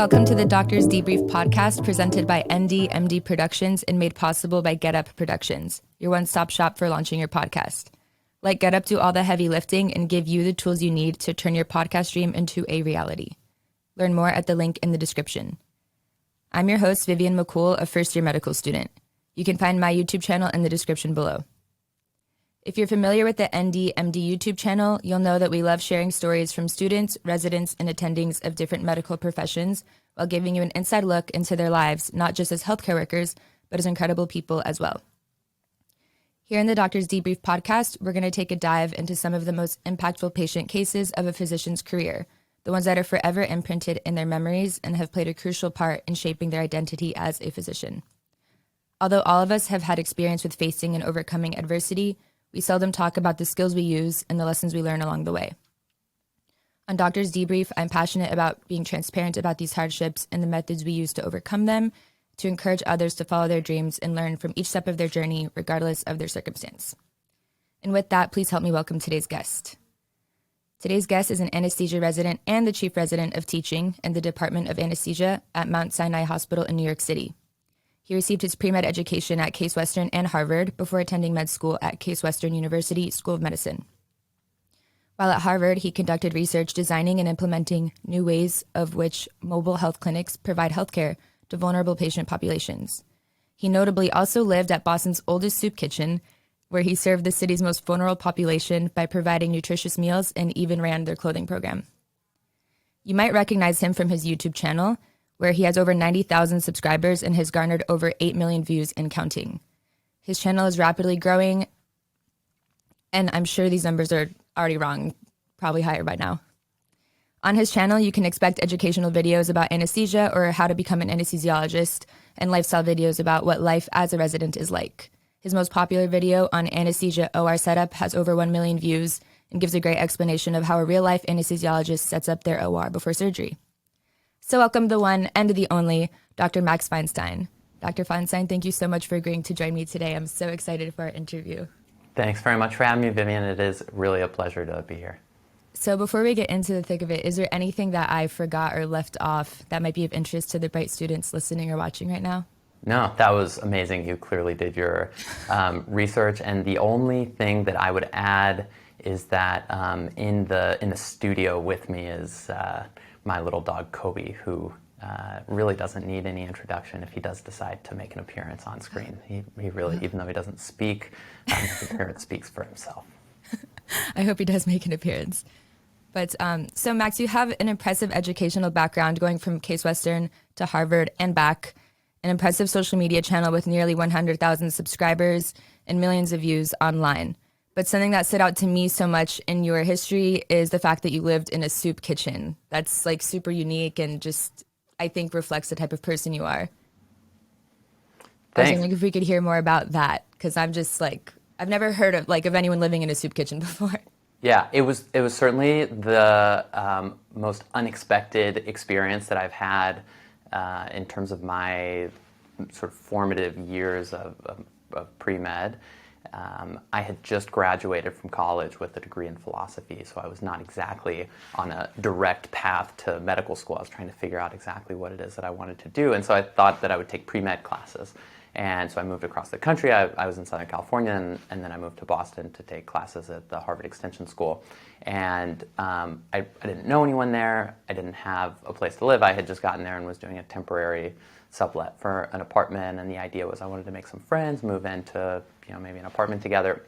Welcome to the Doctor's Debrief podcast presented by ND Productions and made possible by GetUp Productions, your one-stop shop for launching your podcast. Let GetUp do all the heavy lifting and give you the tools you need to turn your podcast dream into a reality. Learn more at the link in the description. I'm your host, Vivian McCool, a first-year medical student. You can find my YouTube channel in the description below. If you're familiar with the ND YouTube channel, you'll know that we love sharing stories from students, residents, and attendings of different medical professions while giving you an inside look into their lives, not just as healthcare workers, but as incredible people as well. Here in the Doctor's Debrief podcast, we're going to take a dive into some of the most impactful patient cases of a physician's career, the ones that are forever imprinted in their memories and have played a crucial part in shaping their identity as a physician. Although all of us have had experience with facing and overcoming adversity, we seldom talk about the skills we use and the lessons we learn along the way. On Doctor's Debrief, I'm passionate about being transparent about these hardships and the methods we use to overcome them, to encourage others to follow their dreams and learn from each step of their journey, regardless of their circumstance. And with that, please help me welcome today's guest. Today's guest is an anesthesia resident and the chief resident of teaching in the Department of Anesthesia at Mount Sinai Hospital in New York City. He received his pre-med education at Case Western and Harvard before attending med school at Case Western University School of Medicine. While at Harvard, he conducted research designing and implementing new ways of which mobile health clinics provide healthcare to vulnerable patient populations. He notably also lived at Boston's oldest soup kitchen, where he served the city's most vulnerable population by providing nutritious meals and even ran their clothing program. You might recognize him from his YouTube channel, where he has over 90,000 subscribers and has garnered over 8 million views and counting. His channel is rapidly growing, and I'm sure these numbers are already wrong, probably higher by now. On his channel, you can expect educational videos about anesthesia or how to become an anesthesiologist, and lifestyle videos about what life as a resident is like. His most popular video on anesthesia OR setup has over 1 million views and gives a great explanation of how a real-life anesthesiologist sets up their OR before surgery. So welcome the one and the only Dr. Max Feinstein. Dr. Feinstein, thank you so much for agreeing to join me today. I'm so excited for our interview. Thanks very much for having me, Vivian. It is really a pleasure to be here. So before we get into the thick of it, is there anything that I forgot or left off that might be of interest to the bright students listening or watching right now? No, that was amazing. You clearly did your research, and the only thing that I would add is that in the studio with me is my little dog Kobe, who really doesn't need any introduction if he does decide to make an appearance on screen. He really, even though he doesn't speak, his appearance speaks for himself. I hope he does make an appearance. But so Max, you have an impressive educational background going from Case Western to Harvard and back, an impressive social media channel with nearly 100,000 subscribers and millions of views online. But something that stood out to me so much in your history is the fact that you lived in a soup kitchen. That's like super unique and just, I think, reflects the type of person you are. Thanks. I was wondering if we could hear more about that, because I'm just like, I've never heard of anyone living in a soup kitchen before. Yeah, it was certainly the most unexpected experience that I've had in terms of my sort of formative years of pre-med. I had just graduated from college with a degree in philosophy, so I was not exactly on a direct path to medical school. I was trying to figure out exactly what it is that I wanted to do, and so I thought that I would take pre-med classes. And so I moved across the country. I was in Southern California, and then I moved to Boston to take classes at the Harvard Extension School. And I didn't know anyone there. I didn't have a place to live. I had just gotten there and was doing a temporary sublet for an apartment, and the idea was I wanted to make some friends, move into maybe an apartment together.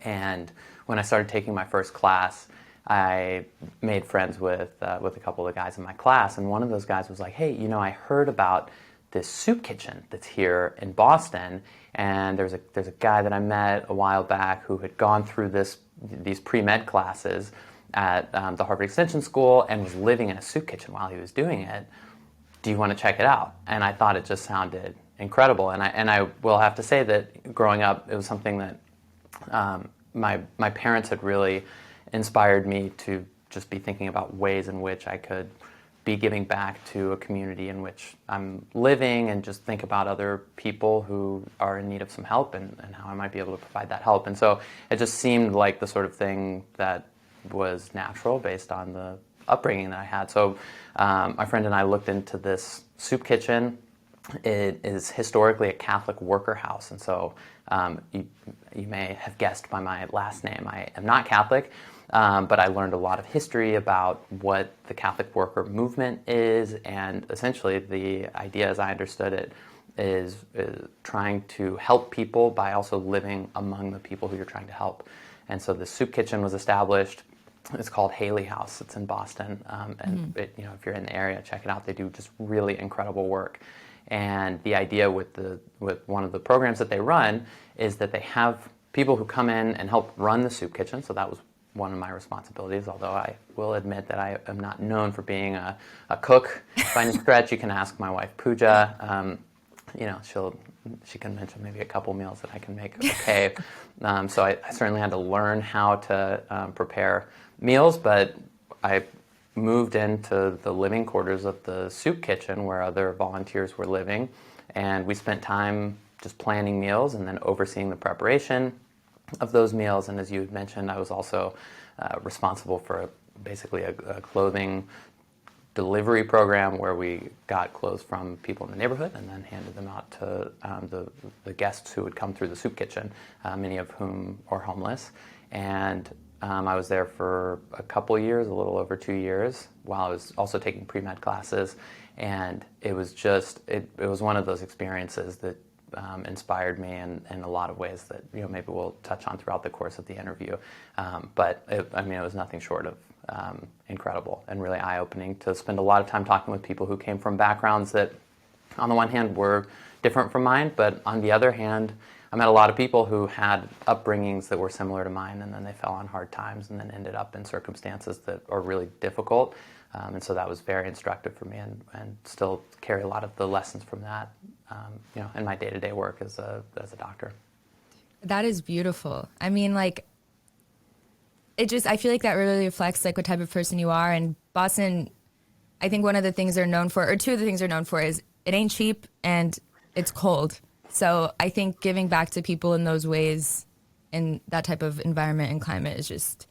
And when I started taking my first class, I made friends with a couple of guys in my class, and one of those guys was like, "Hey, I heard about this soup kitchen that's here in Boston, and there's a guy that I met a while back who had gone through these pre-med classes at the Harvard Extension School and was living in a soup kitchen while he was doing it. Do you want to check it out?" And I thought it just sounded incredible. And I will have to say that growing up, it was something that my parents had really inspired me to just be thinking about ways in which I could be giving back to a community in which I'm living, and just think about other people who are in need of some help and how I might be able to provide that help. And so it just seemed like the sort of thing that was natural based on the upbringing that I had. So my friend and I looked into this soup kitchen. It is historically a Catholic worker house, and so you may have guessed by my last name, I am not Catholic, but I learned a lot of history about what the Catholic worker movement is, and essentially the idea, as I understood it, is trying to help people by also living among the people who you're trying to help. And so the soup kitchen was established. It's called Haley House. It's in Boston, and if you're in the area, check it out. They do just really incredible work. And the idea with one of the programs that they run is that they have people who come in and help run the soup kitchen. So that was one of my responsibilities, although I will admit that I am not known for being a cook by any stretch. You can ask my wife Pooja. She can mention maybe a couple meals that I can make okay. So I certainly had to learn how to prepare meals, but I moved into the living quarters of the soup kitchen where other volunteers were living, and we spent time just planning meals and then overseeing the preparation of those meals. And as you had mentioned, I was also responsible for basically a clothing delivery program where we got clothes from people in the neighborhood and then handed them out to the guests who would come through the soup kitchen, many of whom are homeless. And I was there for a couple years, a little over 2 years, while I was also taking pre-med classes. And it was just, it was one of those experiences that inspired me in a lot of ways that maybe we'll touch on throughout the course of the interview. But it was nothing short of incredible and really eye-opening to spend a lot of time talking with people who came from backgrounds that, on the one hand, were different from mine, but on the other hand, I met a lot of people who had upbringings that were similar to mine, and then they fell on hard times and then ended up in circumstances that are really difficult. And so that was very instructive for me, and still carry a lot of the lessons from that, in my day-to-day work as a doctor. That is beautiful. I mean, I feel like that really reflects what type of person you are. And Boston, I think one of the things they're known for, or two of the things they're known for, is it ain't cheap and it's cold. So I think giving back to people in those ways, in that type of environment and climate, is just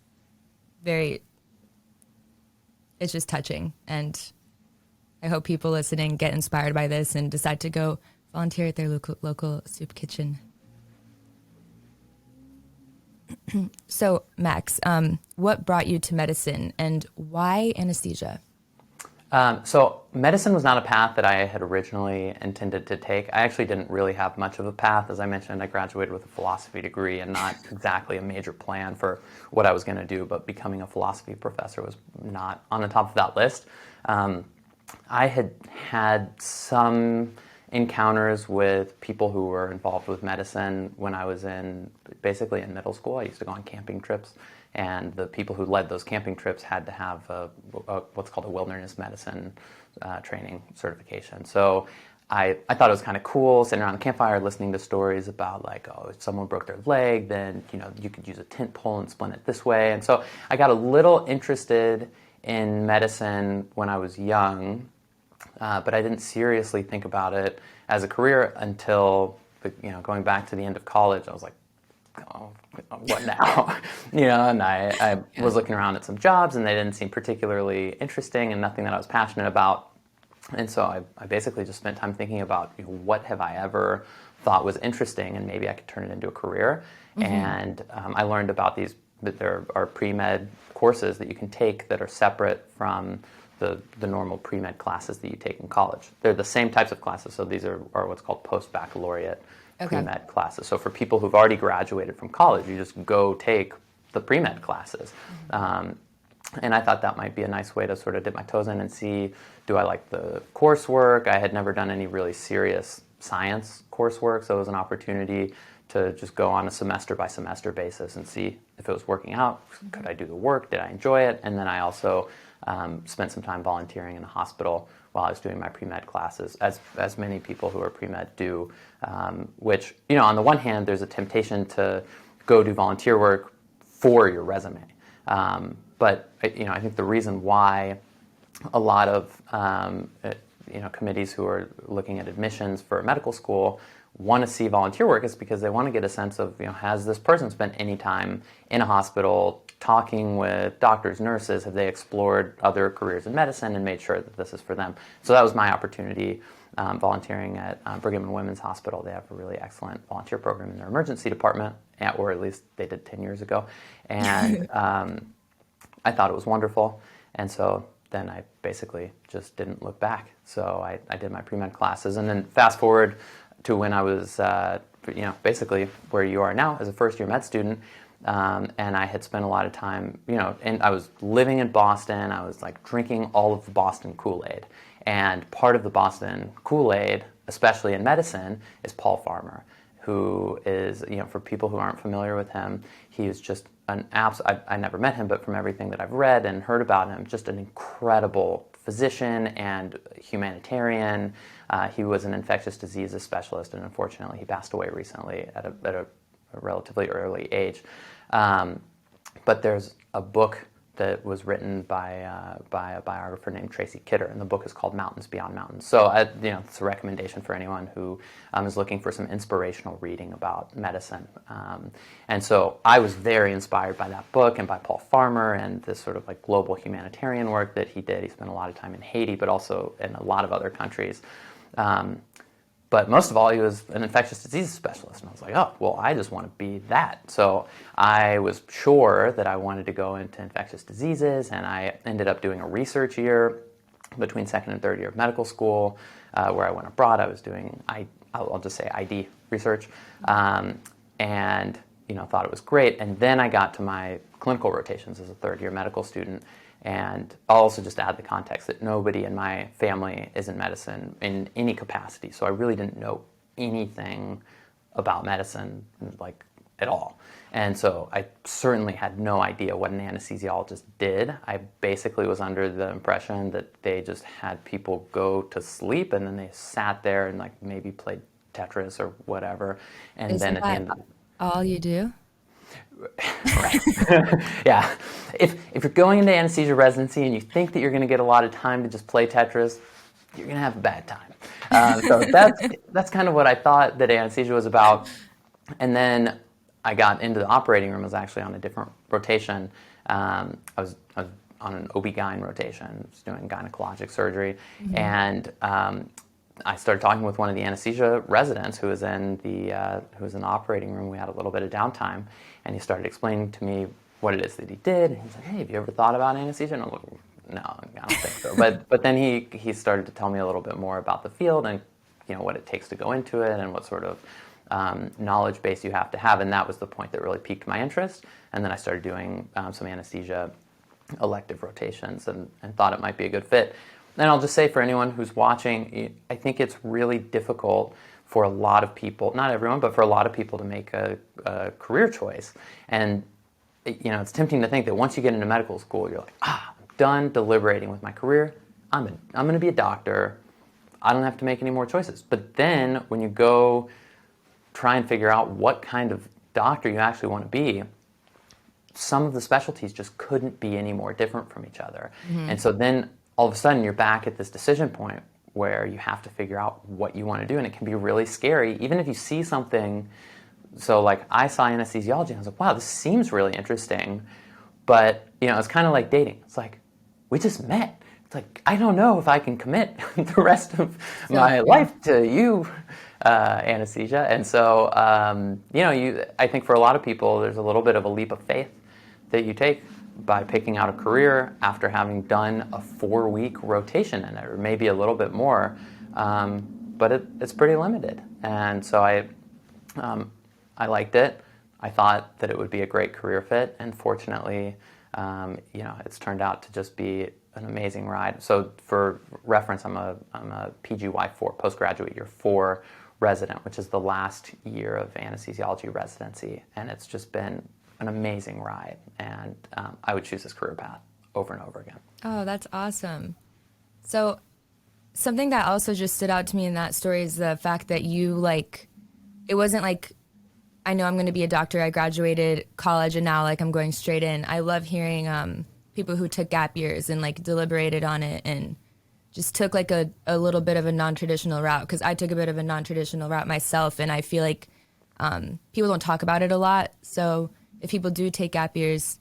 it's just touching. And I hope people listening get inspired by this and decide to go volunteer at their local soup kitchen. So, Max, what brought you to medicine and why anesthesia? So medicine was not a path that I had originally intended to take. I actually didn't really have much of a path. As I mentioned, I graduated with a philosophy degree and not exactly a major plan for what I was going to do, but becoming a philosophy professor was not on the top of that list. I had some encounters with people who were involved with medicine when I was basically in middle school. I used to go on camping trips, and the people who led those camping trips had to have what's called a wilderness medicine training certification. So I thought it was kind of cool sitting around the campfire listening to stories about if someone broke their leg, then you could use a tent pole and splint it this way. And so I got a little interested in medicine when I was young, but I didn't seriously think about it as a career until going back to the end of college. I was like, oh, what now? And I was looking around at some jobs, and they didn't seem particularly interesting and nothing that I was passionate about. And so I basically just spent time thinking about what have I ever thought was interesting, and maybe I could turn it into a career. Mm-hmm. And I learned about that there are pre-med courses that you can take that are separate from the normal pre-med classes that you take in college. They're the same types of classes, so these are what's called post-baccalaureate pre-med classes. So for people who've already graduated from college, you just go take the pre-med classes. Mm-hmm. And I thought that might be a nice way to sort of dip my toes in and see, do I like the coursework? I had never done any really serious science coursework, so it was an opportunity to just go on a semester-by-semester basis and see if it was working out. Could I do the work? Did I enjoy it? And then I also spent some time volunteering in a hospital while I was doing my pre-med classes, as many people who are pre-med do, which, on the one hand, there's a temptation to go do volunteer work for your resume. But I think the reason why a lot of committees who are looking at admissions for medical school want to see volunteer work is because they want to get a sense of, has this person spent any time in a hospital talking with doctors, nurses? Have they explored other careers in medicine and made sure that this is for them? So that was my opportunity, volunteering at Brigham and Women's Hospital. They have a really excellent volunteer program in their emergency department, or at least they did 10 years ago. And I thought it was wonderful. And so then I basically just didn't look back. So I did my pre-med classes, and then fast forward to when I was, basically where you are now as a first-year med student, and I had spent a lot of time, and I was living in Boston. I was like drinking all of the Boston Kool-Aid, and part of the Boston Kool-Aid, especially in medicine, is Paul Farmer, who is, for people who aren't familiar with him, he is just an I never met him, but from everything that I've read and heard about him, just an incredible physician and humanitarian. He was an infectious diseases specialist, and unfortunately he passed away recently at a relatively early age. But there's a book that was written by a biographer named Tracy Kidder, and the book is called Mountains Beyond Mountains. So, it's a recommendation for anyone who is looking for some inspirational reading about medicine. And so I was very inspired by that book and by Paul Farmer and this sort of like global humanitarian work that he did. He spent a lot of time in Haiti, but also in a lot of other countries. But most of all, he was an infectious diseases specialist. And I was like, oh, well, I just want to be that. So I was sure that I wanted to go into infectious diseases, and I ended up doing a research year between second and third year of medical school, where I went abroad. I was doing, I'll just say ID research, and thought it was great. And then I got to my clinical rotations as a third year medical student. And I'll also just add the context that nobody in my family is in medicine in any capacity. So I really didn't know anything about medicine, like, at all. And so I certainly had no idea what an anesthesiologist did. I basically was under the impression that they just had people go to sleep, and then they sat there and like maybe played Tetris or whatever. And Isn't then at the end of all you do? Right. Yeah. If you're going into anesthesia residency and you think that you're going to get a lot of time to just play Tetris, you're going to have a bad time. So that's kind of what I thought that anesthesia was about. And then I got into the operating room. I was actually on a different rotation. I was on an OB-GYN rotation. I was doing gynecologic surgery. Mm-hmm. And I started talking with one of the anesthesia residents who was in the operating room. We had a little bit of downtime, and he started explaining to me what it is that he did. And he's like, "Hey, have you ever thought about anesthesia?" And I'm like, "No, I don't think so." But then he started to tell me a little bit more about the field and what it takes to go into it and what sort of knowledge base you have to have. And that was the point that really piqued my interest. And then I started doing some anesthesia elective rotations and thought it might be a good fit. And I'll just say for anyone who's watching, I think it's really difficult for a lot of people, not everyone, but for a lot of people to make a career choice. And it's tempting to think that once you get into medical school, you're like, I'm done deliberating with my career. I'm going to be a doctor. I don't have to make any more choices. But then when you go try and figure out what kind of doctor you actually want to be, some of the specialties just couldn't be any more different from each other. Mm-hmm. And so then all of a sudden you're back at this decision point where you have to figure out what you want to do, and it can be really scary, even if you see something. So like I saw anesthesiology and I was like, wow, this seems really interesting, but it's kind of like dating. It's like, we just met. It's like, I don't know if I can commit the rest of my life to you, anesthesia. And so, I think for a lot of people, there's a little bit of a leap of faith that you take by picking out a career after having done a 4-week rotation in it, or maybe a little bit more, but it's pretty limited. And so I liked it. I thought that it would be a great career fit, and fortunately, it's turned out to just be an amazing ride. So for reference, I'm a PGY4, postgraduate year 4 resident, which is the last year of anesthesiology residency, and it's just been an amazing ride, and I would choose this career path over and over again. Oh, that's awesome. So something that also just stood out to me in that story is the fact that you, it wasn't like, I know I'm going to be a doctor, I graduated college, and now, I'm going straight in. I love hearing people who took gap years and, deliberated on it and just took like a little bit of a non-traditional route, because I took a bit of a non-traditional route myself, and I feel like people don't talk about it a lot. So if people do take gap years,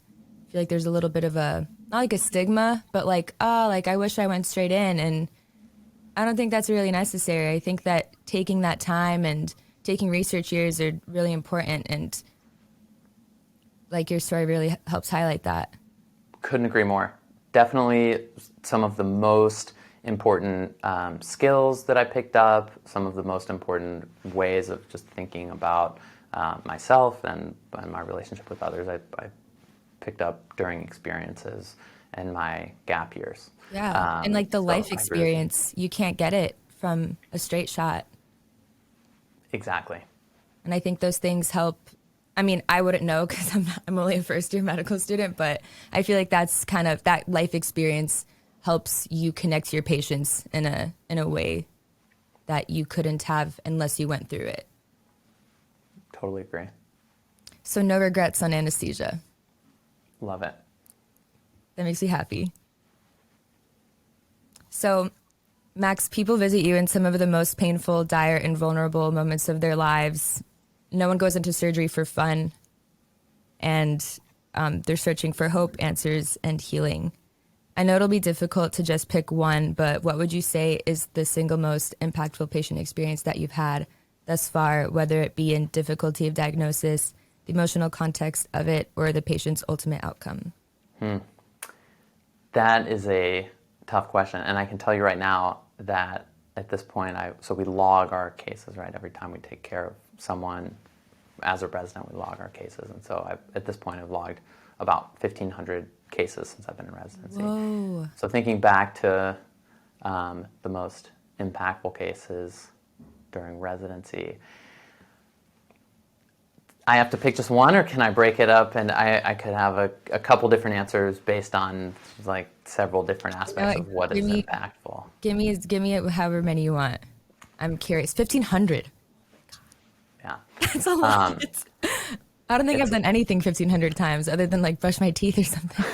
I feel like there's a little bit of a, not like a stigma, but like, oh, like I wish I went straight in. And I don't think that's really necessary. I think that taking that time and taking research years are really important, and like your story really helps highlight that. Couldn't agree more. Definitely some of the most important skills that I picked up, some of the most important ways of just thinking about myself and my relationship with others I picked up during experiences in my gap years. Yeah. And like the So life I agree with you. experience, you can't get it from a straight shot. Exactly. And I think those things help. I mean, I wouldn't know because I'm only a first year medical student, but I feel like that's kind of that life experience helps you connect to your patients in a way that you couldn't have unless you went through it. Totally agree. So no regrets on anesthesia. Love it. That makes you happy. So, Max, people visit you in some of the most painful, dire, and vulnerable moments of their lives. No one goes into surgery for fun, and they're searching for hope, answers, and healing. I know it'll be difficult to just pick one, but what would you say is the single most impactful patient experience that you've had thus far, whether it be in difficulty of diagnosis, the emotional context of it, or the patient's ultimate outcome? That is a tough question, and I can tell you right now that at this point, so we log our cases, right? Every time we take care of someone as a resident, we log our cases, and so at this point, I've logged about 1,500 cases since I've been in residency. Whoa. So thinking back to the most impactful cases during residency, I have to pick just one, or can I break it up? And I could have a couple different answers based on like several different aspects of what is impactful. Give me however many you want. I'm curious. 1,500. Yeah. That's a lot. I don't think I've done anything 1,500 times other than like brush my teeth or something.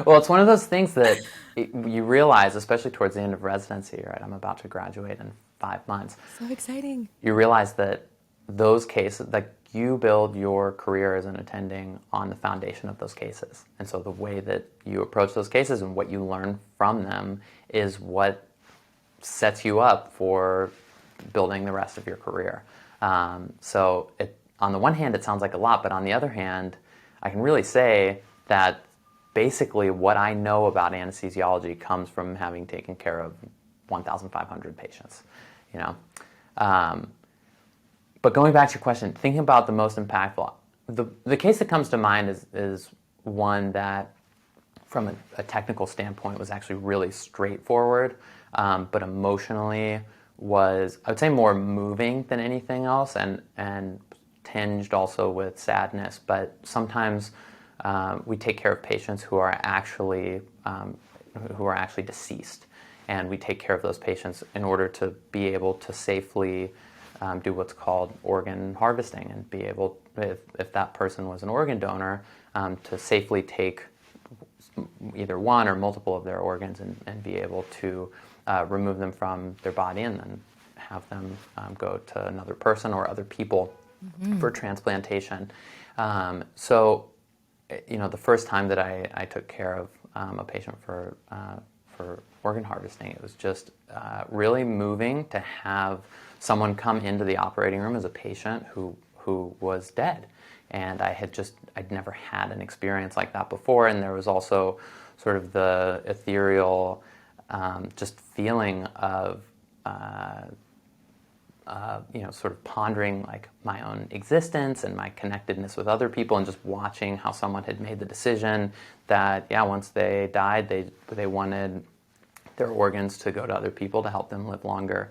Well, it's one of those things that you realize, especially towards the end of residency, right? I'm about to graduate in 5 months. So exciting. You realize that those cases, like you build your career as an attending on the foundation of those cases. And so the way that you approach those cases and what you learn from them is what sets you up for building the rest of your career. So on the one hand, it sounds like a lot, but on the other hand, I can really say that basically what I know about anesthesiology comes from having taken care of 1,500 patients, you know. But going back to your question, thinking about the most impactful, the case that comes to mind is one that, from a technical standpoint, was actually really straightforward, but emotionally was, I would say, more moving than anything else, and tinged also with sadness. But sometimes we take care of patients who are actually deceased, and we take care of those patients in order to be able to safely do what's called organ harvesting, and be able, if that person was an organ donor, to safely take either one or multiple of their organs and be able to remove them from their body and then have them go to another person or other people for transplantation. So, you know, the first time that I took care of a patient for organ harvesting, it was just really moving to have someone come into the operating room as a patient who was dead. And I'd never had an experience like that before. And there was also sort of the ethereal just feeling of, you know, sort of pondering like my own existence and my connectedness with other people, and just watching how someone had made the decision that, yeah, once they died, they wanted their organs to go to other people to help them live longer.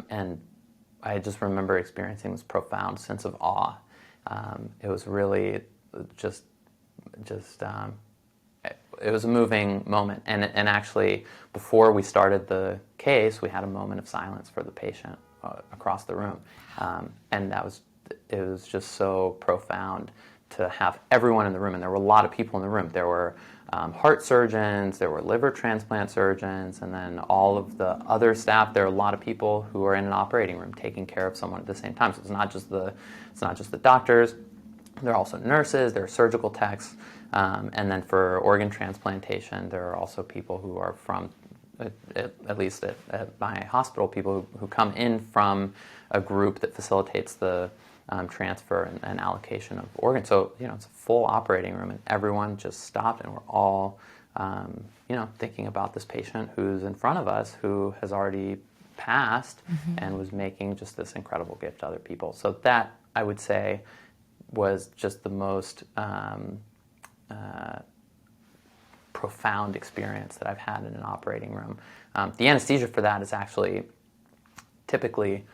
And I just remember experiencing this profound sense of awe. It was really just it was a moving moment. And actually, before we started the case, we had a moment of silence for the patient across the room. And it was just so profound to have everyone in the room. And there were a lot of people in the room. There were heart surgeons, there were liver transplant surgeons, and then all of the other staff. There are a lot of people who are in an operating room taking care of someone at the same time. So it's not just the doctors. There are also nurses, there are surgical techs, and then for organ transplantation, there are also people who are from, at least at my hospital, people who come in from a group that facilitates the transfer and allocation of organs. So, it's a full operating room, and everyone just stopped, and we're all, thinking about this patient who's in front of us who has already passed and was making just this incredible gift to other people. So that, I would say, was just the most profound experience that I've had in an operating room. The anesthesia for that is actually typically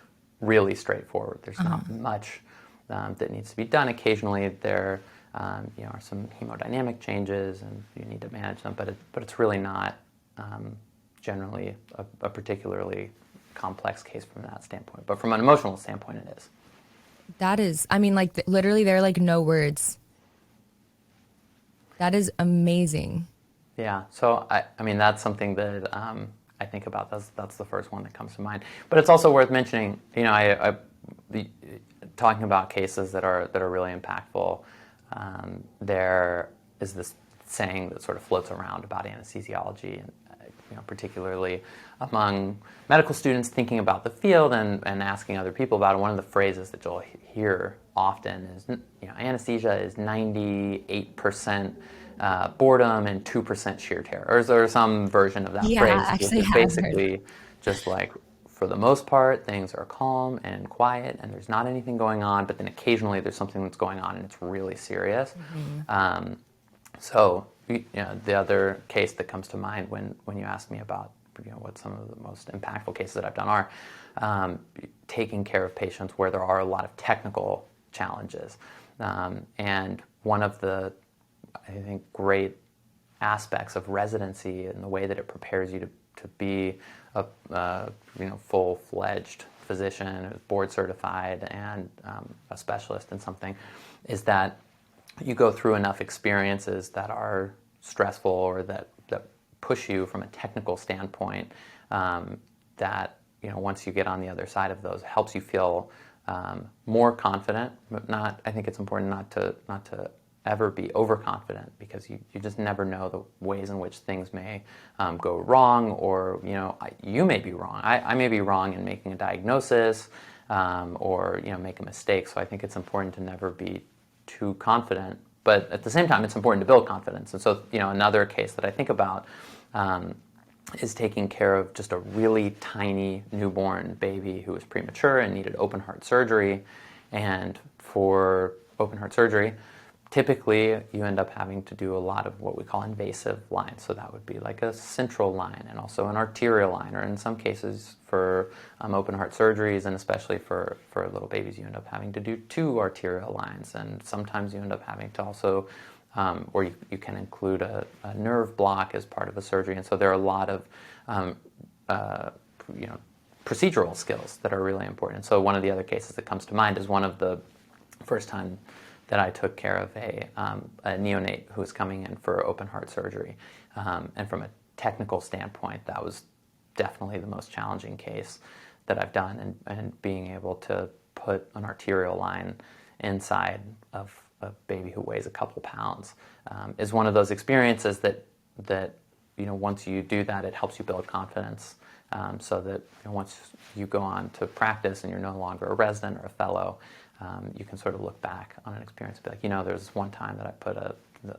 really straightforward. There's not much that needs to be done. Occasionally there are some hemodynamic changes and you need to manage them, but it's really not generally a particularly complex case from that standpoint. But from an emotional standpoint, it is. That is, I mean, like, literally, there are, like, no words. That is amazing. Yeah, so, I mean, that's something that I think about. That's the first one that comes to mind. But it's also worth mentioning, talking about cases that are really impactful, there is this saying that sort of floats around about anesthesiology, and particularly among medical students thinking about the field and asking other people about it. One of the phrases that you'll hear often is, anesthesia is 98% boredom and 2% sheer terror, or some version of that phrase, Actually, which is basically just like, for the most part, things are calm and quiet, and there's not anything going on, but then occasionally there's something that's going on, and it's really serious. So, the other case that comes to mind when you ask me about what some of the most impactful cases that I've done are, taking care of patients where there are a lot of technical challenges. And one of the, I think, great aspects of residency and the way that it prepares you to be a full-fledged physician who's board certified and a specialist in something, is that you go through enough experiences that are stressful or that push you from a technical standpoint, that once you get on the other side of those, it helps you feel more confident. But I think it's important not to ever be overconfident, because you just never know the ways in which things may go wrong, or you may be wrong. I may be wrong in making a diagnosis, or make a mistake. So I think it's important to never be too confident, but at the same time, it's important to build confidence. And so, another case that I think about is taking care of just a really tiny newborn baby who was premature and needed open heart surgery. And for open heart surgery, typically you end up having to do a lot of what we call invasive lines. So that would be like a central line and also an arterial line, or in some cases for open heart surgeries, and especially for little babies, you end up having to do 2 arterial lines, and sometimes you end up having to also, or you can include a nerve block as part of a surgery. And so there are a lot of procedural skills that are really important. So one of the other cases that comes to mind is one of the first time that I took care of a neonate who was coming in for open heart surgery. And from a technical standpoint, that was definitely the most challenging case that I've done. And being able to put an arterial line inside of a baby who weighs a couple pounds is one of those experiences that once you do that, it helps you build confidence, so that once you go on to practice and you're no longer a resident or a fellow, you can sort of look back on an experience and be like, there's one time that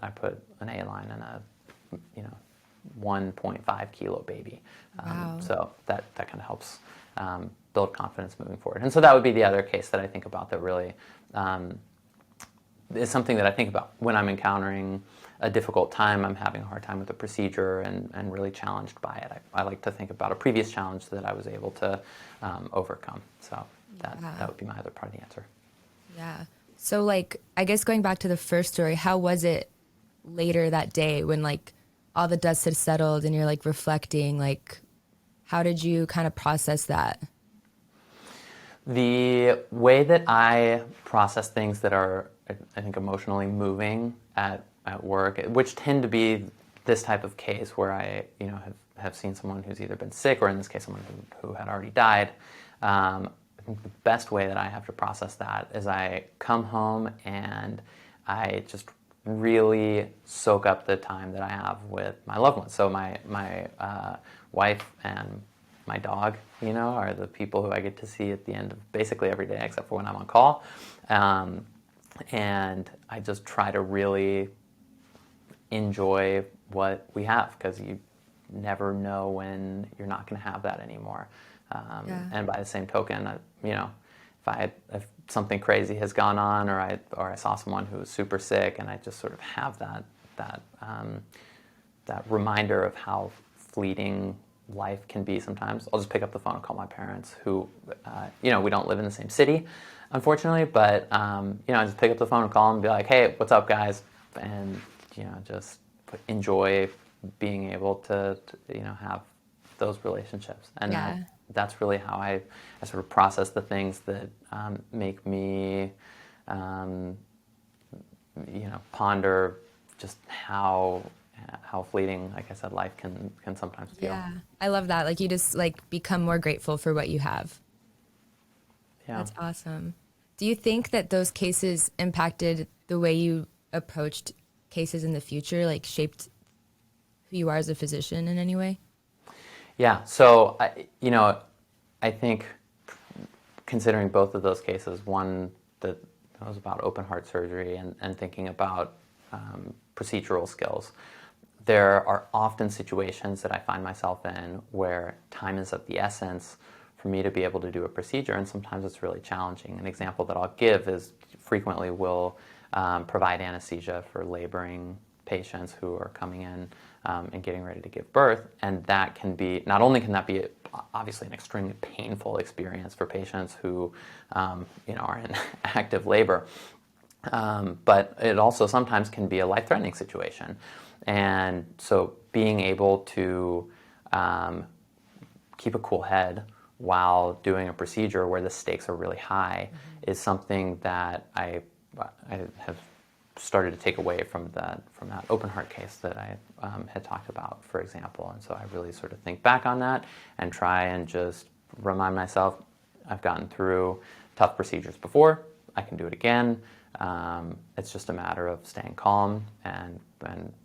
I put an A line in a 1.5 kilo baby. Wow. So that kind of helps build confidence moving forward. And so that would be the other case that I think about that really is something that I think about when I'm encountering a difficult time, I'm having a hard time with a procedure and really challenged by it. I like to think about a previous challenge that I was able to overcome. So that would be my other part of the answer. Yeah. So, like, I guess going back to the first story, how was it later that day when, like, all the dust had settled and you're, like, reflecting? Like, how did you kind of process that? The way that I process things that are, I think, emotionally moving at work, which tend to be this type of case where I have seen someone who's either been sick or in this case someone who had already died, I think the best way that I have to process that is I come home and I just really soak up the time that I have with my loved ones. So my wife and my dog, are the people who I get to see at the end of basically every day except for when I'm on call. And I just try to really enjoy what we have, because you never know when you're not going to have that anymore. And by the same token, if something crazy has gone on, or I saw someone who was super sick, and I just sort of have that reminder of how fleeting life can be sometimes, I'll just pick up the phone and call my parents, who, we don't live in the same city, unfortunately, but, I just pick up the phone and call them and be like, hey, what's up, guys? And, just enjoy being able to have those relationships. And that's really how I sort of process the things that make me, ponder just how fleeting, like I said, life can sometimes feel. Yeah, I love that. Like, you just become more grateful for what you have. Yeah. That's awesome. Do you think that those cases impacted the way you approached cases in the future, shaped who you are as a physician in any way? Yeah. So, I think considering both of those cases, one that was about open heart surgery and thinking about procedural skills, there are often situations that I find myself in where time is of the essence for me to be able to do a procedure, and sometimes it's really challenging. An example that I'll give is frequently we'll provide anesthesia for laboring patients who are coming in and getting ready to give birth, and that can be, not only can that be obviously an extremely painful experience for patients who are in active labor, but it also sometimes can be a life-threatening situation. And so being able to keep a cool head while doing a procedure where the stakes are really high is something that I have started to take away from that open heart case that I had talked about, for example. And so I really sort of think back on that and try and just remind myself, I've gotten through tough procedures before, I can do it again. It's just a matter of staying calm and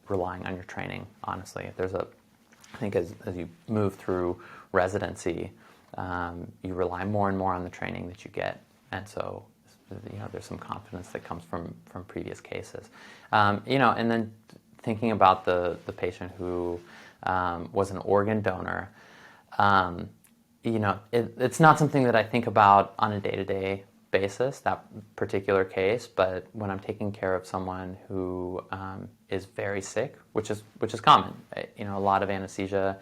relying on your training, honestly. I think as you move through residency, you rely more and more on the training that you get. And so, there's some confidence that comes from previous cases. And then thinking about the patient who was an organ donor, it's not something that I think about on a day-to-day basis, that particular case, but when I'm taking care of someone who is very sick, which is common. A lot of anesthesia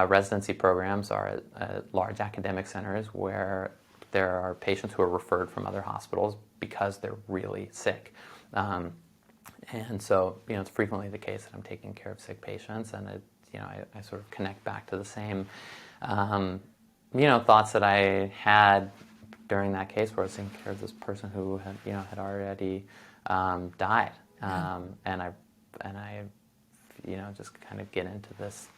residency programs are at large academic centers where there are patients who are referred from other hospitals because they're really sick. And so, it's frequently the case that I'm taking care of sick patients, and I sort of connect back to the same, thoughts that I had during that case where I was taking care of this person who had already died. And I just kind of get into this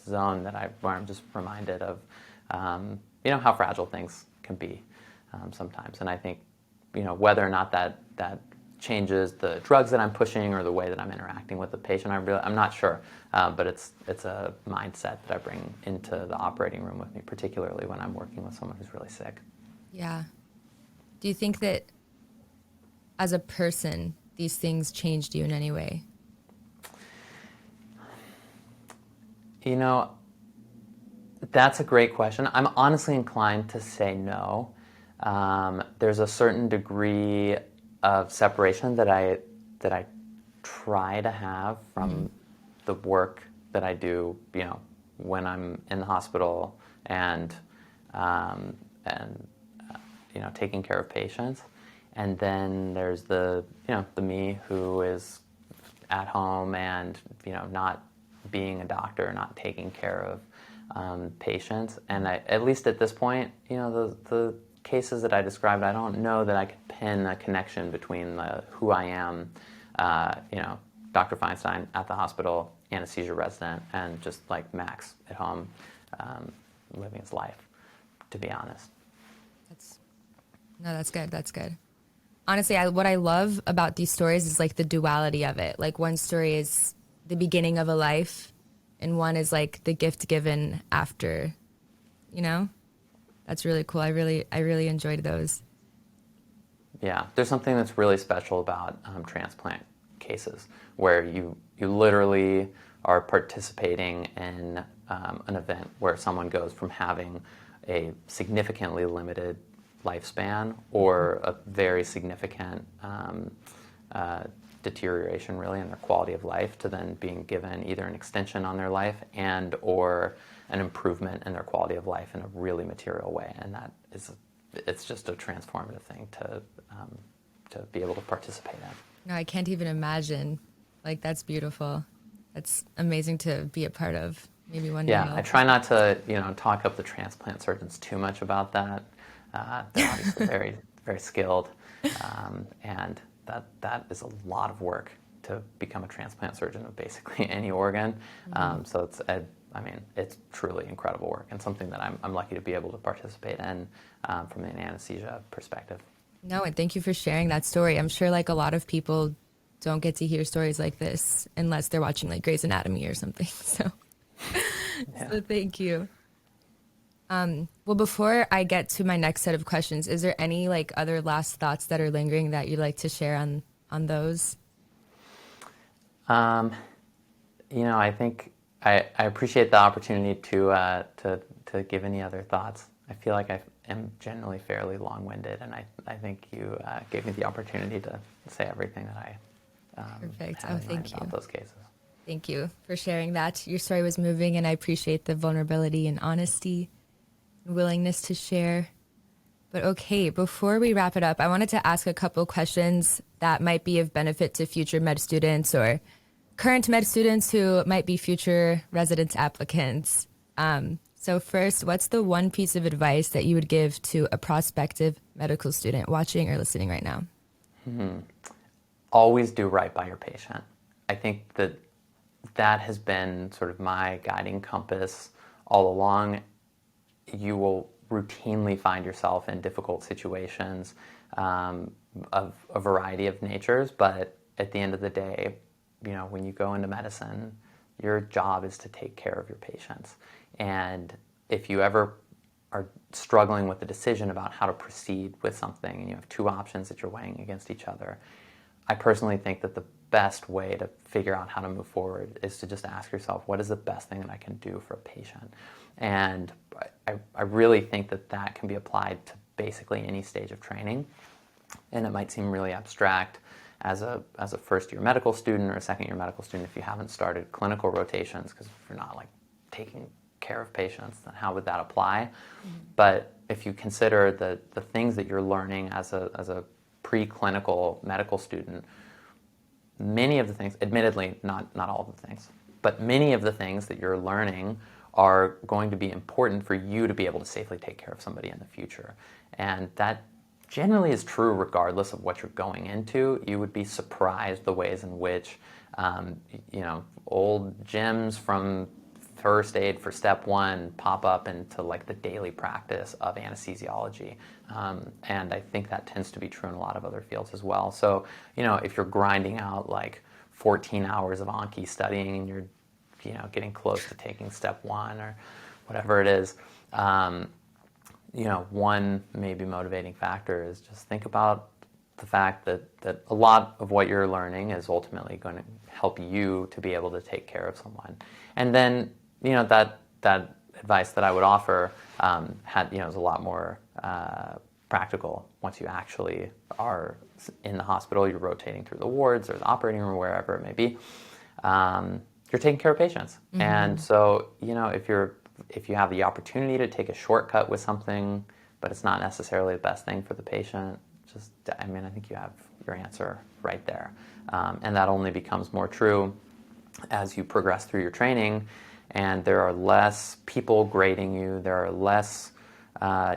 zone where I'm just reminded of, how fragile things can be sometimes. And I think, whether or not that changes the drugs that I'm pushing or the way that I'm interacting with the patient, I'm not sure. But it's a mindset that I bring into the operating room with me, particularly when I'm working with someone who's really sick. Yeah. Do you think that as a person, these things changed you in any way? That's a great question. I'm honestly inclined to say no. There's a certain degree of separation that I try to have from the work that I do, when I'm in the hospital and taking care of patients. And then there's the me who is at home and, not being a doctor, not taking care of patients. And at least at this point, the cases that I described, I don't know that I could pin a connection between who I am, Dr. Feinstein at the hospital, anesthesia resident, and just like Max at home, living his life, to be honest. That's good. That's good. Honestly, what I love about these stories is like the duality of it. Like one story is the beginning of a life and one is like the gift given after, you know? That's really cool. I really enjoyed those. Yeah, there's something that's really special about transplant cases where you literally are participating in an event where someone goes from having a significantly limited lifespan or a very significant deterioration really in their quality of life to then being given either an extension on their life and or an improvement in their quality of life in a really material way. And that is, it's just a transformative thing to be able to participate in. No, I can't even imagine. Like, that's beautiful. That's amazing to be a part of. Maybe one day. Yeah, I try not to, talk up the transplant surgeons too much about that. They're obviously very, very skilled, and that is a lot of work to become a transplant surgeon of basically any organ. So it's truly incredible work and something that I'm lucky to be able to participate in from an anesthesia perspective. No, and thank you for sharing that story. I'm sure like a lot of people don't get to hear stories like this unless they're watching like Grey's Anatomy or something. So, Yeah. So thank you. Well, before I get to my next set of questions, is there any like other last thoughts that are lingering that you'd like to share on those? I think I appreciate the opportunity to give any other thoughts. I feel like I am generally fairly long-winded, and I think you gave me the opportunity to say everything that I Perfect. had in mind Thank about you. those cases. Thank you for sharing that. Your story was moving, and I appreciate the vulnerability and honesty and willingness to share. But okay, before we wrap it up, I wanted to ask a couple questions that might be of benefit to future med students or current med students who might be future residence applicants. So first, what's the one piece of advice that you would give to a prospective medical student watching or listening right now? Always do right by your patient. I think that has been sort of my guiding compass all along. You will routinely find yourself in difficult situations of a variety of natures, but at the end of the day, when you go into medicine, your job is to take care of your patients. And if you ever are struggling with the decision about how to proceed with something and you have two options that you're weighing against each other, I personally think that the best way to figure out how to move forward is to just ask yourself, what is the best thing that I can do for a patient? And I really think that can be applied to basically any stage of training. And it might seem really abstract as a first-year medical student or a second-year medical student if you haven't started clinical rotations, because if you're not like taking care of patients, then how would that apply? Mm-hmm. But if you consider the things that you're learning as a preclinical medical student, many of the things, admittedly not all of the things, but many of the things that you're learning are going to be important for you to be able to safely take care of somebody in the future. And that generally is true regardless of what you're going into. You would be surprised the ways in which, old gyms from first aid for step one pop up into like the daily practice of anesthesiology. And I think that tends to be true in a lot of other fields as well. So, if you're grinding out like 14 hours of Anki studying and you're, getting close to taking step one or whatever it is, one maybe motivating factor is just think about the fact that a lot of what you're learning is ultimately going to help you to be able to take care of someone. And then, that advice that I would offer is a lot more practical once you actually are in the hospital, you're rotating through the wards or the operating room, wherever it may be. You're taking care of patients. Mm-hmm. And so, if you have the opportunity to take a shortcut with something, but it's not necessarily the best thing for the patient, I think you have your answer right there. And that only becomes more true as you progress through your training, and there are less people grading you, there are less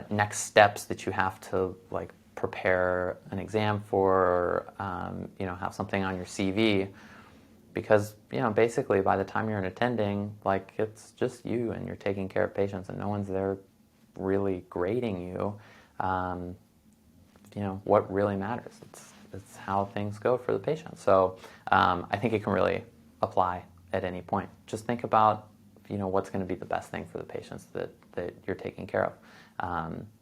next steps that you have to like prepare an exam for, or have something on your CV. because, basically by the time you're an attending, like, it's just you and you're taking care of patients and no one's there really grading you. What really matters. It's how things go for the patient. So I think it can really apply at any point. Just think about, what's going to be the best thing for the patients that you're taking care of.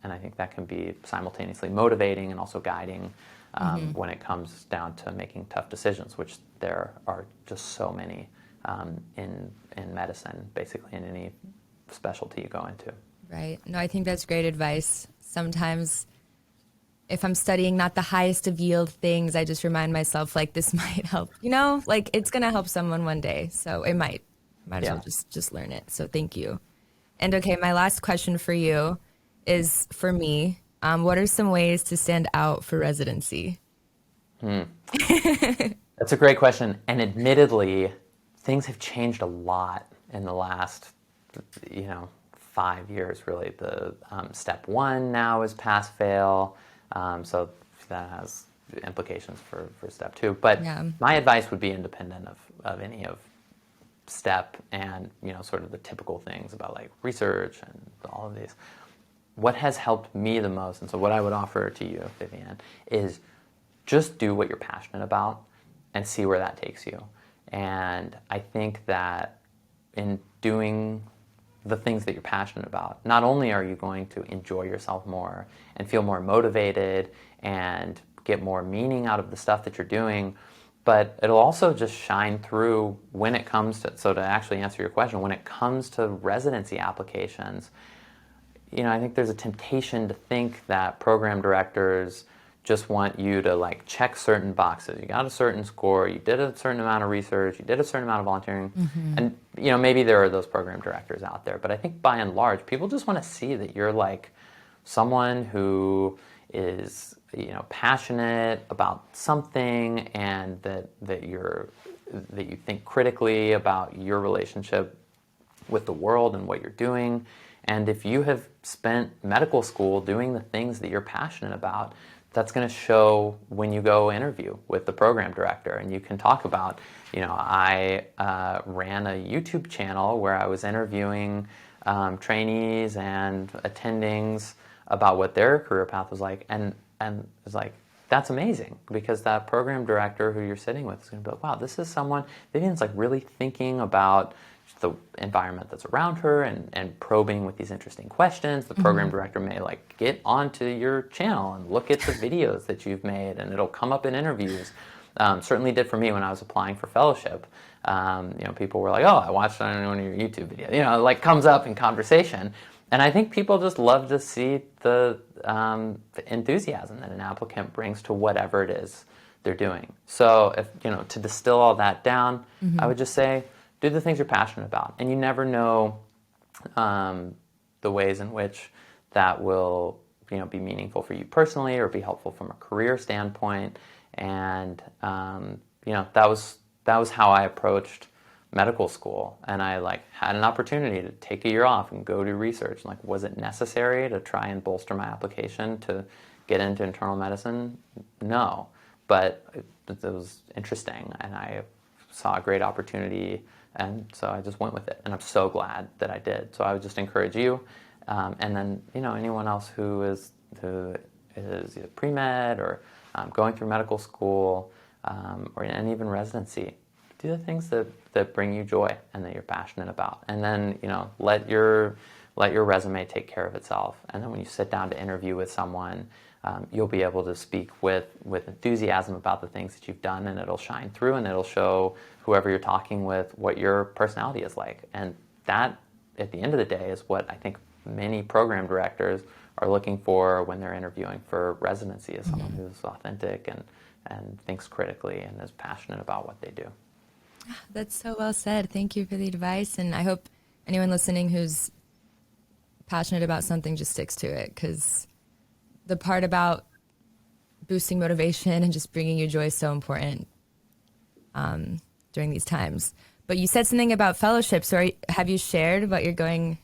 And I think that can be simultaneously motivating and also guiding when it comes down to making tough decisions, which there are just so many in medicine, basically in any specialty you go into. Right. No, I think that's great advice. Sometimes if I'm studying not the highest of yield things, I just remind myself, like, this might help, like, it's going to help someone one day. So it might as well just learn it. So thank you. And okay, my last question for you is, for me, what are some ways to stand out for residency? That's a great question. And admittedly, things have changed a lot in the last, 5 years, really. The step 1 now is pass fail. So that has implications for step 2. But my advice would be independent of any of step and, sort of the typical things about, like, research and all of these. What has helped me the most, and so what I would offer to you, Vivian, is just do what you're passionate about and see where that takes you. And I think that in doing the things that you're passionate about, not only are you going to enjoy yourself more and feel more motivated and get more meaning out of the stuff that you're doing, but it'll also just shine through when it comes to, so to actually answer your question, when it comes to residency applications, I think there's a temptation to think that program directors just want you to, like, check certain boxes. You got a certain score, you did a certain amount of research, you did a certain amount of volunteering, and, maybe there are those program directors out there, but I think by and large, people just want to see that you're, like, someone who is, passionate about something, and that you think critically about your relationship with the world and what you're doing. And if you have spent medical school doing the things that you're passionate about, that's going to show when you go interview with the program director. And you can talk about, I ran a YouTube channel where I was interviewing trainees and attendings about what their career path was like. And it's like, that's amazing, because that program director who you're sitting with is going to be like, wow, this is someone, Vivian's, like, really thinking about the environment that's around her and probing with these interesting questions. The program director may, like, get onto your channel and look at the videos that you've made, and it'll come up in interviews. Certainly did for me when I was applying for fellowship. People were like, oh, I watched one of your YouTube videos. It, like, comes up in conversation. And I think people just love to see the enthusiasm that an applicant brings to whatever it is they're doing. So if, to distill all that down, I would just say, do the things you're passionate about. And you never know the ways in which that will, be meaningful for you personally or be helpful from a career standpoint. And, that was how I approached medical school. And I, like, had an opportunity to take a year off and go do research. Like, was it necessary to try and bolster my application to get into internal medicine? No. But it was interesting, and I saw a great opportunity, and so I just went with it, and I'm so glad that I did. So I would just encourage you, and then, anyone else who is either pre-med or going through medical school, and even residency, do the things that bring you joy and that you're passionate about, and then, let your resume take care of itself. And then when you sit down to interview with someone, you'll be able to speak with enthusiasm about the things that you've done, and it'll shine through, and it'll show whoever you're talking with what your personality is like. And that, at the end of the day, is what I think many program directors are looking for when they're interviewing for residency, is someone who's authentic and thinks critically and is passionate about what they do. That's so well said. Thank you for the advice. And I hope anyone listening who's passionate about something just sticks to it, because the part about boosting motivation and just bringing you joy is so important during these times. But you said something about fellowship. So have you shared what you're doing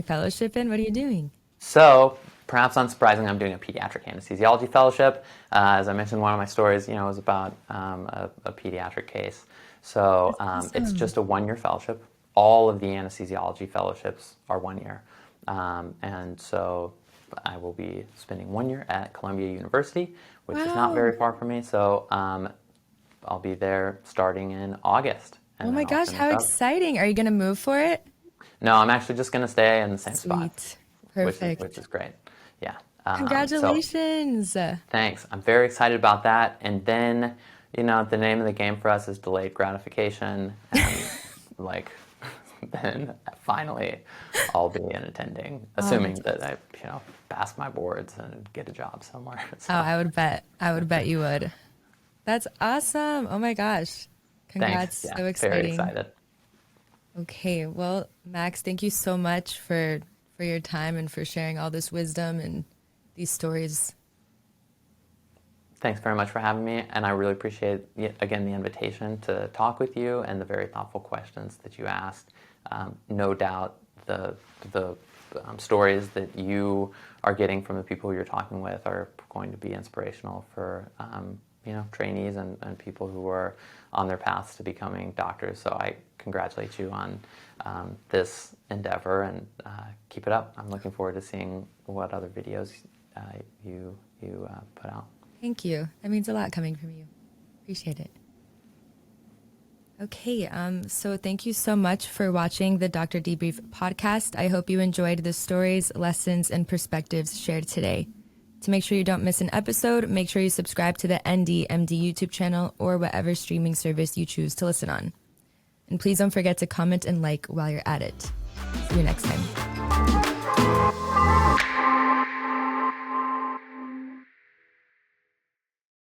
fellowship in? What are you doing? So perhaps unsurprisingly, I'm doing a pediatric anesthesiology fellowship. As I mentioned in one of my stories, it was about a pediatric case. So it's awesome. just a 1-year fellowship. All of the anesthesiology fellowships are 1 year. And so I will be spending 1 year at Columbia University, which is not Wow. very far from me. So I'll be there starting in August, Oh and my then I'll gosh, finish how up. exciting. Are you going to move for it? No, I'm actually just going to stay in the same spot, Sweet. which Perfect. is great. Yeah. So Congratulations. thanks. I'm very excited about that. And then, the name of the game for us is delayed gratification, and like, then finally I'll be in attending, Oh, assuming that's that awesome. I pass my boards and get a job somewhere. Oh, So I would bet. I would bet you would. That's awesome. Oh my gosh. thanks. Congrats. Yeah, So very exciting. excited. Okay. Well, Max, thank you so much for your time and for sharing all this wisdom and these stories. Thanks very much for having me, and I really appreciate, again, the invitation to talk with you and the very thoughtful questions that you asked. No doubt the stories that you are getting from the people you're talking with are going to be inspirational for trainees and people who are on their paths to becoming doctors. So I congratulate you on this endeavor, and keep it up. I'm looking forward to seeing what other videos you put out. Thank you. That means a lot coming from you. Appreciate it. Okay, so thank you so much for watching the Dr. Debrief podcast. I hope you enjoyed the stories, lessons, and perspectives shared today. To make sure you don't miss an episode, make sure you subscribe to the NDMD YouTube channel or whatever streaming service you choose to listen on. And please don't forget to comment and like while you're at it. See you next time.